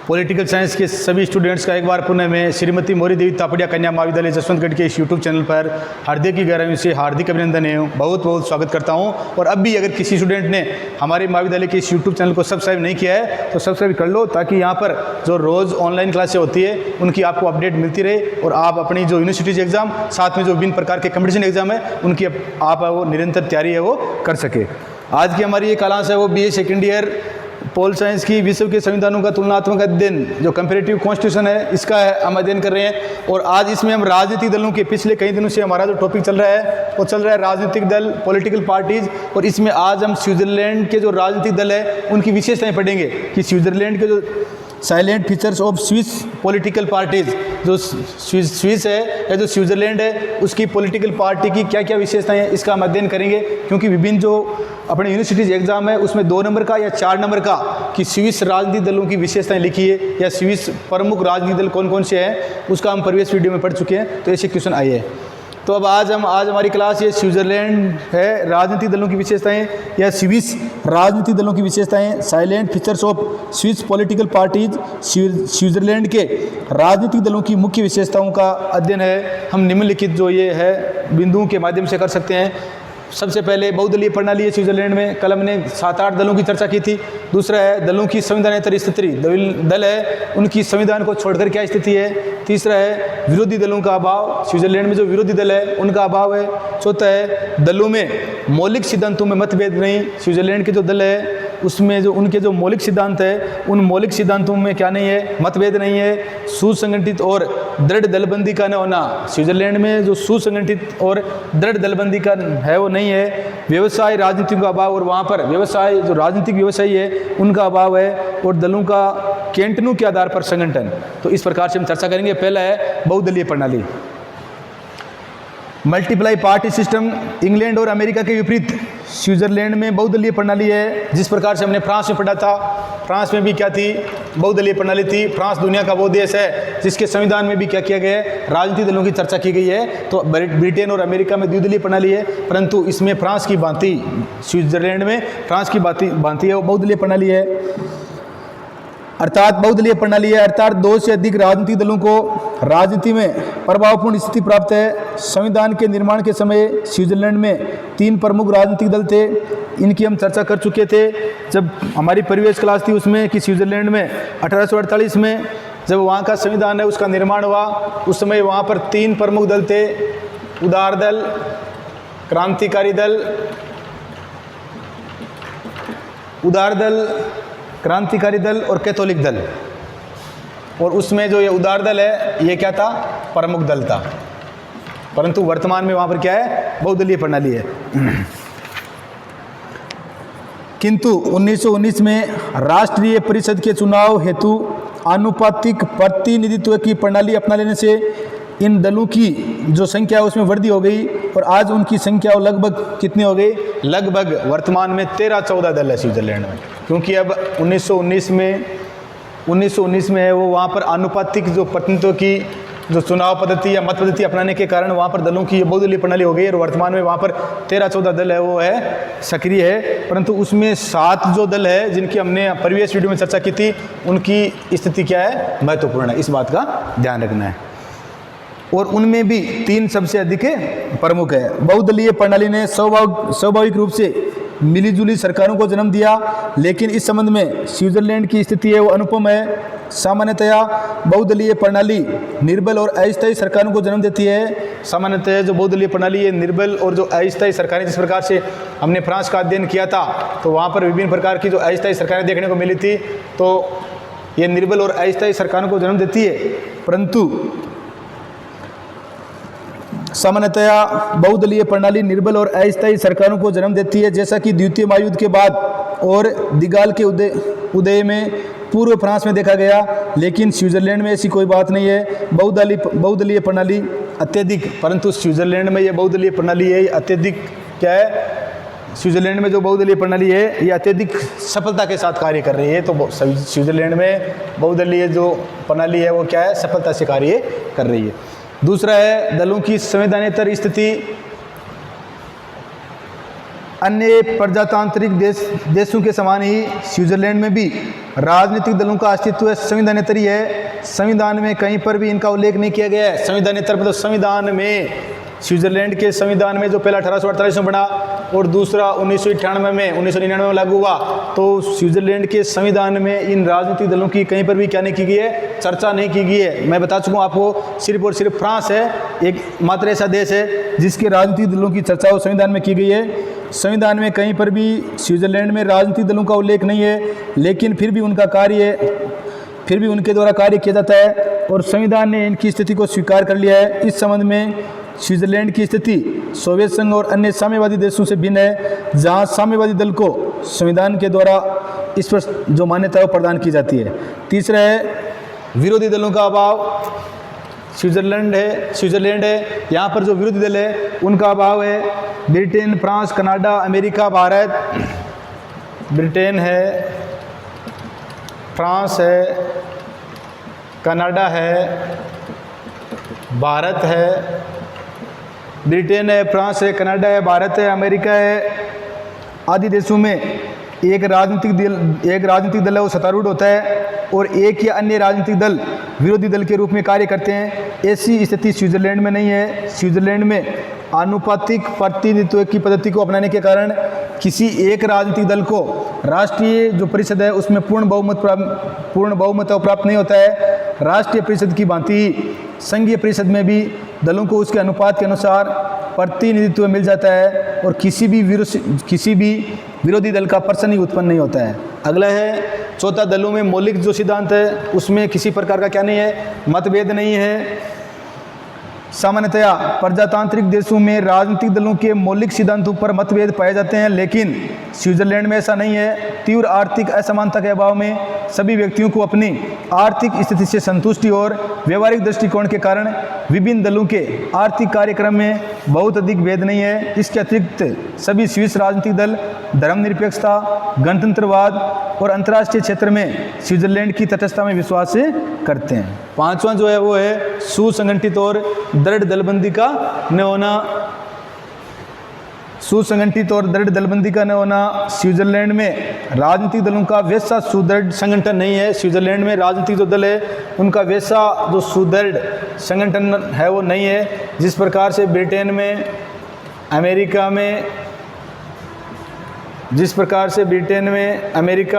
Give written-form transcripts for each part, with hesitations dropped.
Political science के सभी students का एक बार पुनः मैं श्रीमती मौर्य देवी तापड़िया कन्या महाविद्यालय जसवंतगढ़ के इस यूट्यूब चैनल पर हार्दिक की गहराइयों से हार्दिक अभिनंदन है, बहुत बहुत स्वागत करता हूं। और अब भी अगर किसी स्टूडेंट ने हमारे महाविद्यालय के इस यूट्यूब चैनल को सब्सक्राइब नहीं किया है तो सब्सक्राइब कर लो, ताकि यहाँ पर जो रोज़ ऑनलाइन क्लासें होती है उनकी आपको अपडेट मिलती रहे और आप अपनी जो यूनिवर्सिटीज एग्जाम साथ में जो विभिन्न प्रकार के कंपटीशन एग्जाम है उनकी आप वो निरंतर तैयारी है वो कर सके। आज की हमारी ये क्लास है वो BA second year pol science की विश्व के संविधानों का तुलनात्मक अध्ययन जो कंपैरेटिव कॉन्स्टिट्यूशन है इसका हम अध्ययन कर रहे हैं। और आज इसमें हम राजनीतिक दलों के पिछले कई दिनों से हमारा जो टॉपिक चल रहा है वो चल रहा है राजनीतिक दल, पॉलिटिकल पार्टीज। और इसमें आज हम स्विट्जरलैंड के जो राजनीतिक दल है उनकी विशेषताएं पढ़ेंगे कि स्विट्जरलैंड के जो salient features of Swiss political parties, जो स्विस है या जो स्विट्जरलैंड है उसकी पॉलिटिकल पार्टी की क्या क्या विशेषताएं हैं इसका हम अध्ययन करेंगे। क्योंकि विभिन्न जो अपने यूनिवर्सिटीज एग्जाम है उसमें 2 नंबर का या 4 नंबर का कि स्विस राजनीतिक दलों की विशेषताएं लिखी है या स्विस प्रमुख राजनीतिक दल कौन कौन से हैं उसका हम प्रीवियस वीडियो में पढ़ चुके हैं, तो ऐसे क्वेश्चन आए हैं। तो अब आज हमारी क्लास ये स्विट्जरलैंड है राजनीतिक दलों की विशेषताएं या स्विस राजनीतिक दलों की विशेषताएं, salient features of Swiss political parties, Switzerland के राजनीतिक दलों की मुख्य विशेषताओं का अध्ययन है। हम निम्नलिखित जो ये है बिंदुओं के माध्यम से कर सकते हैं। सबसे पहले बहुदलीय प्रणाली है स्विट्जरलैंड में, कल हमने 7-8 दलों की चर्चा की थी। दूसरा है दलों की संविधानेतर स्थिति, दल है उनकी संविधान को छोड़कर क्या स्थिति है। तीसरा है विरोधी दलों का अभाव, स्विट्जरलैंड में जो विरोधी दल है उनका अभाव है। चौथा है दलों में मौलिक सिद्धांतों में मतभेद नहीं, स्विट्जरलैंड के जो दल है उसमें जो उनके जो मौलिक सिद्धांत है उन मौलिक सिद्धांतों में क्या नहीं है, मतभेद नहीं है। सुसंगठित और दृढ़ दलबंदी का न होना, स्विट्जरलैंड में जो सुसंगठित और दृढ़ दलबंदी का है वो नहीं है। व्यवसाय राजनीति का अभाव, और वहाँ पर व्यवसाय जो राजनीतिक व्यवसायी है उनका अभाव है। और दलों का कैंटनों के आधार पर संगठन, तो इस प्रकार से हम चर्चा करेंगे। पहला है बहुदलीय प्रणाली, मल्टीप्लाई पार्टी सिस्टम। इंग्लैंड और अमेरिका के विपरीत स्विट्जरलैंड में बहुदलीय प्रणाली है, जिस प्रकार से हमने फ्रांस में पढ़ा था। फ्रांस में भी क्या थी, बहुदलीय प्रणाली थी। फ्रांस दुनिया का वो देश है जिसके संविधान में भी क्या किया गया है, राजनीतिक दलों की चर्चा की गई है। तो ब्रिटेन और अमेरिका में द्विदलीय प्रणाली है, परंतु इसमें फ्रांस की भांति स्विट्जरलैंड में फ्रांस की भांति है वो बहुदलीय प्रणाली है। अर्थात बहुदलीय प्रणाली है अर्थात 2 से अधिक राजनीतिक दलों को राजनीति में प्रभावपूर्ण स्थिति प्राप्त है। संविधान के निर्माण के समय स्विट्जरलैंड में 3 प्रमुख राजनीतिक दल थे, इनकी हम चर्चा कर चुके थे जब हमारी प्रीवियस क्लास थी उसमें कि स्विट्जरलैंड में 1848 में जब वहाँ का संविधान है उसका निर्माण हुआ, उस समय वहाँ पर 3 प्रमुख दल थे, उदार दल, क्रांतिकारी दल, उदार दल, क्रांतिकारी दल और कैथोलिक दल। और उसमें जो ये उदार दल है ये क्या था, प्रमुख दल था। परंतु वर्तमान में वहाँ पर क्या है, बहुदलीय प्रणाली है। किंतु 1919 में राष्ट्रीय परिषद के चुनाव हेतु आनुपातिक प्रतिनिधित्व की प्रणाली अपना लेने से इन दलों की जो संख्या है उसमें वृद्धि हो गई और आज उनकी संख्या लगभग कितनी हो गई, लगभग वर्तमान में 13-14 दल है स्विट्जरलैंड में। क्योंकि अब 1919 में है वो वहाँ पर आनुपातिक जो प्रतिनिधित्व की जो चुनाव पद्धति या मत पद्धति अपनाने के कारण वहाँ पर दलों की बहुदलीय प्रणाली हो गई और वर्तमान में वहाँ पर 13-14 दल है वो है सक्रिय है। परंतु उसमें 7 जो दल है जिनकी हमने प्रीवियस वीडियो में चर्चा की थी उनकी स्थिति क्या है, महत्वपूर्ण है, इस बात का ध्यान रखना है। और उनमें भी 3 सबसे अधिक प्रमुख है। बहुदलीय प्रणाली ने स्वाभाविक रूप से मिलीजुली सरकारों को जन्म दिया, लेकिन इस संबंध में स्विट्जरलैंड की स्थिति है वो अनुपम है। सामान्यतया बहुदलीय प्रणाली निर्बल और अस्थायी सरकारों को जन्म देती है। सामान्यतः जो बहुदलीय प्रणाली है निर्बल और जो अस्थायी सरकारें, जिस प्रकार से हमने फ्रांस का अध्ययन किया था तो वहाँ पर विभिन्न प्रकार की जो अस्थायी सरकारें देखने को मिली थी, तो ये निर्बल और अस्थायी सरकारों को जन्म देती है। परंतु सामान्यतया बहुदलीय प्रणाली निर्बल और अस्थायी सरकारों को जन्म देती है, जैसा कि द्वितीय महायुद्ध के बाद और दिगाल के उदय में पूर्व फ्रांस में देखा गया। लेकिन स्विट्जरलैंड में ऐसी कोई बात नहीं है। बहुदलीय प्रणाली अत्यधिक, परंतु स्विट्जरलैंड में ये बहुदलीय प्रणाली है अत्यधिक क्या है, स्विट्जरलैंड में जो बहुदलीय प्रणाली है ये अत्यधिक सफलता के साथ कार्य कर रही है। तो स्विट्जरलैंड में बहुदलीय जो प्रणाली है वो क्या है, सफलता से कार्य कर रही है। दूसरा है दलों की संवैधानिक स्थिति। अन्य प्रजातांत्रिक देशों के समान ही स्विट्जरलैंड में भी राजनीतिक दलों का अस्तित्व संविधानेतर है। संविधान में कहीं पर भी इनका उल्लेख नहीं किया गया है। संविधानेतर मतलब संविधान में, स्विट्जरलैंड के संविधान में जो पहला 1848 में बना और दूसरा 1998 में 1999 में लागू हुआ, तो स्विट्जरलैंड के संविधान में इन राजनीतिक दलों की कहीं पर भी क्या नहीं की गई है, चर्चा नहीं की गई है। मैं बता चुका हूँ आपको, सिर्फ और सिर्फ फ्रांस है एक मात्र ऐसा देश है जिसके राजनीतिक दलों की चर्चा वो संविधान में की गई है। संविधान में कहीं पर भी स्विट्जरलैंड में राजनीतिक दलों का उल्लेख नहीं है, लेकिन फिर भी उनके द्वारा कार्य किया जाता है और संविधान ने इनकी स्थिति को स्वीकार कर लिया है। इस संबंध में स्विट्जरलैंड की स्थिति सोवियत संघ और अन्य साम्यवादी देशों से भिन्न है, जहां साम्यवादी दल को संविधान के द्वारा इस पर जो मान्यता प्रदान की जाती है। तीसरा है विरोधी दलों का अभाव। स्विट्जरलैंड है, यहाँ पर जो विरोधी दल है उनका अभाव है। Britain, France, Canada, America, Bharat. Britain है, फ्रांस है, कनाडा है, भारत है। ब्रिटेन है, फ्रांस है, कनाडा है, भारत है, अमेरिका है आदि देशों में एक राजनीतिक दल है वो सत्तारूढ़ होता है और एक या अन्य राजनीतिक दल विरोधी दल के रूप में कार्य करते हैं। ऐसी स्थिति स्विट्जरलैंड में नहीं है। स्विट्जरलैंड में आनुपातिक प्रतिनिधित्व की पद्धति को अपनाने के कारण किसी एक राजनीतिक दल को राष्ट्रीय जो परिषद है उसमें पूर्ण बहुमत प्राप्त नहीं होता है। राष्ट्रीय परिषद की भांति ही संघीय परिषद में भी दलों को उसके अनुपात के अनुसार प्रतिनिधित्व मिल जाता है और किसी भी विरोधी दल का प्रश्न ही उत्पन्न नहीं होता है। अगला है चौथा, दलों में मौलिक जो सिद्धांत है उसमें किसी प्रकार का क्या नहीं है, मतभेद नहीं है। सामान्यतया प्रजातांत्रिक देशों में राजनीतिक दलों के मौलिक सिद्धांतों पर मतभेद पाए जाते हैं, लेकिन स्विट्जरलैंड में ऐसा नहीं है। तीव्र आर्थिक असमानता के अभाव में सभी व्यक्तियों को अपनी आर्थिक स्थिति से संतुष्टि और व्यवहारिक दृष्टिकोण के कारण विभिन्न दलों के आर्थिक कार्यक्रम में बहुत अधिक भेद नहीं है। इसके अतिरिक्त सभी स्विस राजनीतिक दल धर्मनिरपेक्षता, गणतंत्रवाद और अंतर्राष्ट्रीय क्षेत्र में स्विट्जरलैंड की तटस्थता में विश्वास करते हैं। पांचवा जो है वो है सुसंगठित और दृढ़ दलबंदी का न होना। सुसंगठित और दृढ़ दलबंदी का न होना। स्विट्जरलैंड में राजनीतिक दलों का वैसा सुदृढ़ संगठन नहीं है। स्विट्जरलैंड में राजनीतिक जो दल है उनका वैसा जो सुदृढ़ संगठन है वो नहीं है, जिस प्रकार से ब्रिटेन में, अमेरिका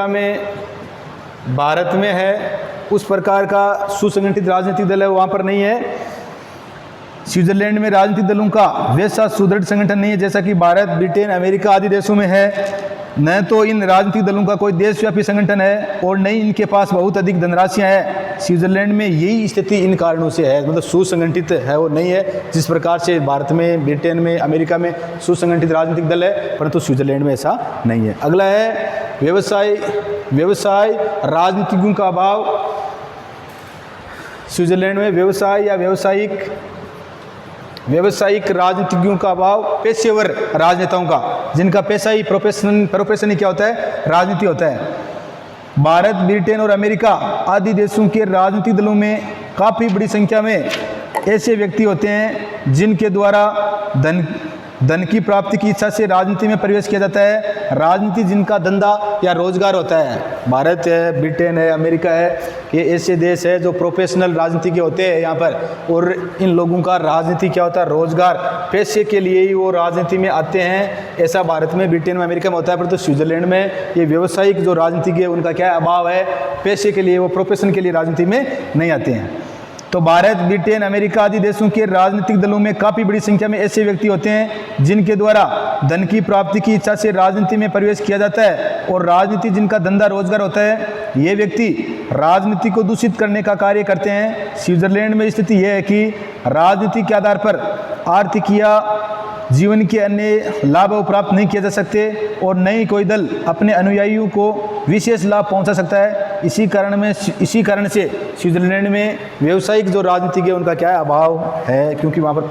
में, भारत में है, उस प्रकार का सुसंगठित राजनीतिक दल है वहाँ पर नहीं है। स्विट्जरलैंड में राजनीतिक दलों का वैसा सुदृढ़ संगठन नहीं है जैसा कि भारत, ब्रिटेन, अमेरिका आदि देशों में है। न तो इन राजनीतिक दलों का कोई देशव्यापी संगठन है और न ही इनके पास बहुत अधिक धनराशियां हैं। स्विट्जरलैंड में यही स्थिति इन कारणों से है, मतलब सुसंगठित है वो नहीं है। जिस प्रकार से भारत में, ब्रिटेन में, अमेरिका में सुसंगठित राजनीतिक दल है, परंतु स्विट्जरलैंड में ऐसा नहीं है। अगला है व्यवसाय राजनीतिज्ञों का अभाव। स्विट्जरलैंड में व्यवसाय या व्यावसायिक राजनीतिज्ञों का अभाव, पेशेवर राजनेताओं का, जिनका पेशा ही प्रोफेशन ही क्या होता है, राजनीति होता है। भारत, ब्रिटेन और अमेरिका आदि देशों के राजनीतिक दलों में काफ़ी बड़ी संख्या में ऐसे व्यक्ति होते हैं जिनके द्वारा धन की प्राप्ति की इच्छा से राजनीति में प्रवेश किया जाता है। राजनीति जिनका धंधा या रोजगार होता है, भारत है, ब्रिटेन है, अमेरिका है, ये ऐसे देश है जो प्रोफेशनल राजनीति के होते हैं यहाँ पर। और इन लोगों का राजनीति क्या होता है, रोजगार, पैसे के लिए ही वो राजनीति में आते हैं। ऐसा भारत में, ब्रिटेन में, अमेरिका में होता है, परंतु स्विट्जरलैंड में ये व्यावसायिक जो राजनीति है उनका क्या अभाव है, पैसे के लिए, वो प्रोफेशन के लिए राजनीति में नहीं आते हैं। तो भारत, ब्रिटेन, अमेरिका आदि देशों के राजनीतिक दलों में काफ़ी बड़ी संख्या में ऐसे व्यक्ति होते हैं जिनके द्वारा धन की प्राप्ति की इच्छा से राजनीति में प्रवेश किया जाता है और राजनीति जिनका धंधा रोजगार होता है, ये व्यक्ति राजनीति को दूषित करने का कार्य करते हैं। स्विट्जरलैंड में स्थिति यह है कि राजनीति के आधार पर आर्थिक या जीवन के अन्य लाभ प्राप्त नहीं किए जा सकते और न ही कोई दल अपने अनुयायियों को विशेष लाभ पहुंचा सकता है। इसी कारण से स्विट्जरलैंड में व्यावसायिक जो राजनीति है उनका क्या है, अभाव है, क्योंकि वहाँ पर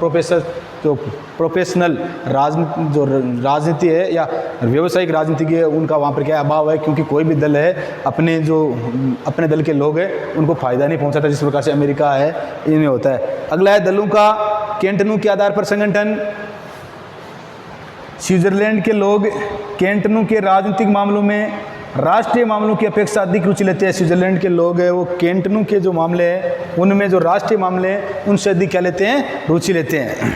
प्रोफेशनल राजनीति है या व्यावसायिक राजनीति है उनका वहाँ पर क्या अभाव है, क्योंकि कोई भी दल है अपने दल के लोग हैं उनको फायदा नहीं पहुँचाता, जिस प्रकार से अमेरिका है इनमें होता है। अगला है दलों का कैंटनों के आधार पर संगठन। स्विट्जरलैंड के लोग कैंटनों के राजनीतिक मामलों में राष्ट्रीय मामलों की अपेक्षा अधिक रुचि लेते हैं। स्विट्जरलैंड के लोग हैं वो कैंटनों के जो मामले हैं उनमें जो राष्ट्रीय मामले हैं उनसे अधिक क्या लेते हैं, रुचि लेते हैं।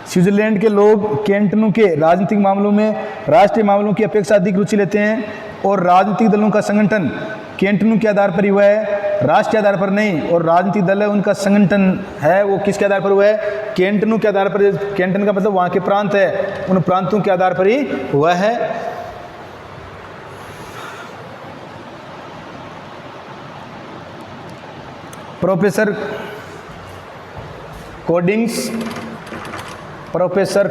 स्विट्जरलैंड के लोग कैंटनों के राजनीतिक मामलों में राष्ट्रीय मामलों की अपेक्षा अधिक रुचि लेते हैं और राजनीतिक दलों का संगठन कैंटनों के आधार पर ही हुआ है, राष्ट्रीय आधार पर नहीं। और राजनीतिक दल है उनका संगठन है वो किसके आधार पर हुआ है, कैंटनों के आधार पर। कैंटन का मतलब वहाँ के प्रांत है, उन प्रांतों के आधार पर ही हुआ है। प्रोफेसर कोडिंग्स प्रोफेसर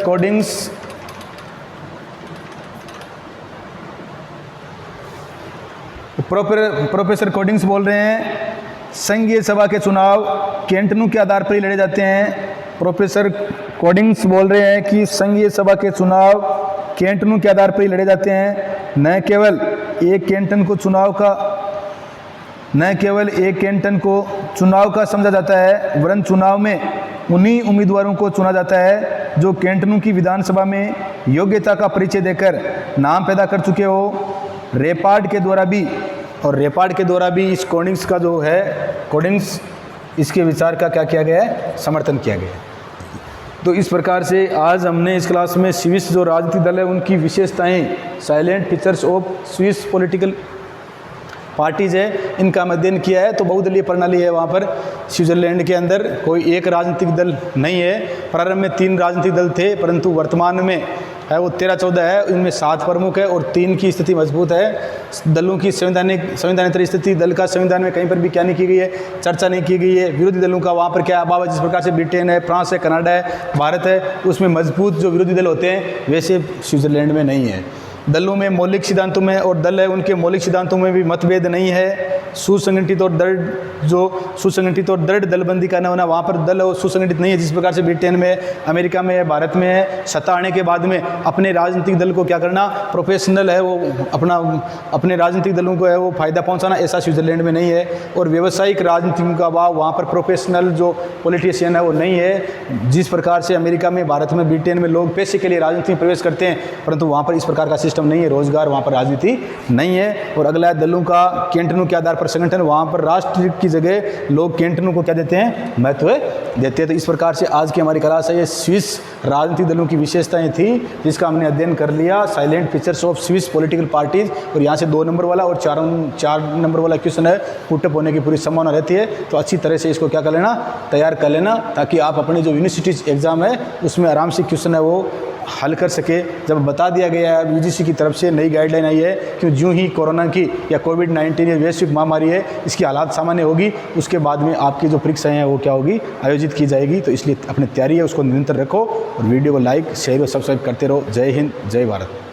कोडिंग्स बोल रहे हैं संघीय सभा के चुनाव कैंटनों के आधार पर ही लड़े जाते हैं। प्रोफेसर कोडिंग्स बोल रहे हैं कि संघीय सभा के चुनाव कैंटनों के आधार पर ही लड़े जाते हैं। न केवल एक कैंटन को चुनाव का समझा जाता है वरन चुनाव में उन्हीं उम्मीदवारों को चुना जाता है जो कैंटनों की विधानसभा में योग्यता का परिचय देकर नाम पैदा कर चुके हो। रेपार्ड के द्वारा भी इस कोडिंग्स का जो है कोडिंग्स इसके विचार का क्या किया गया है, समर्थन किया गया है। तो इस प्रकार से आज हमने इस क्लास में स्विस जो राजनीतिक दल है उनकी विशेषताएं, salient features of Swiss political parties है, इनका अध्ययन किया है। तो बहुदलीय प्रणाली है वहाँ पर। स्विट्जरलैंड के अंदर कोई एक राजनीतिक दल नहीं है। प्रारंभ में 3 राजनीतिक दल थे परंतु वर्तमान में है वो 13-14 है। इनमें 7 प्रमुख है और 3 की स्थिति मजबूत है। दलों की संवैधानिक स्थिति, दल का संविधान में कहीं पर भी क्या नहीं की गई है, चर्चा नहीं की गई है। विरोधी दलों का वहाँ पर क्या अभाव है। जिस प्रकार से ब्रिटेन है, फ्रांस है, कनाडा है, भारत है, उसमें मजबूत जो विरोधी दल होते हैं वैसे स्विट्जरलैंड में नहीं है। दलों में मौलिक सिद्धांतों में और दल है उनके मौलिक सिद्धांतों में भी मतभेद नहीं है। सुसंगठित और दृढ़ दलबंदी का न होना, वहाँ पर दल और सुसंगठित नहीं है। जिस प्रकार से ब्रिटेन में, अमेरिका में है, भारत में है। सत्ता आने के बाद में अपने राजनीतिक दल को क्या करना, प्रोफेशनल है वो अपने राजनीतिक दलों को है वो फायदा पहुँचाना, ऐसा स्विट्जरलैंड में नहीं है। और व्यावसायिक राजनीति का अभाव, वहाँ पर प्रोफेशनल जो पॉलिटिशियन है वो नहीं है। जिस प्रकार से अमेरिका में, भारत में, ब्रिटेन में लोग पैसे के लिए राजनीति में प्रवेश करते हैं परंतु वहाँ पर इस प्रकार का सिस्टम नहीं है। रोजगार वहाँ पर राजनीति नहीं है। और अगला दलों का कैंटनों के आधार पर संगठन, वहाँ पर राष्ट्र की जगह लोग कैंटनों को क्या देते हैं, महत्व देते हैं। तो इस प्रकार से आज की हमारी क्लास है ये स्विस राजनीतिक दलों की विशेषताएं थी जिसका हमने अध्ययन कर लिया। Salient features of Swiss political parties. और यहाँ से 2 नंबर वाला और 4 नंबर वाला क्वेश्चन है, पुटअप होने की पूरी संभावना रहती है। तो अच्छी तरह से इसको क्या कर लेना, तैयार कर लेना, ताकि आप अपने जो यूनिवर्सिटीज एग्जाम है उसमें आराम से क्वेश्चन है वो हल कर सके। जब बता दिया गया है यूजीसी की तरफ से नई गाइडलाइन आई है कि जो ही कोरोना की या कोविड-19 या वैश्विक महामारी है इसकी हालात सामान्य होगी उसके बाद में आपकी जो परीक्षाएं हैं वो क्या होगी, आयोजित की जाएगी। तो इसलिए अपनी तैयारी है उसको निरंतर रखो और वीडियो को लाइक, शेयर और सब्सक्राइब करते रहो। जय हिंद, जय भारत।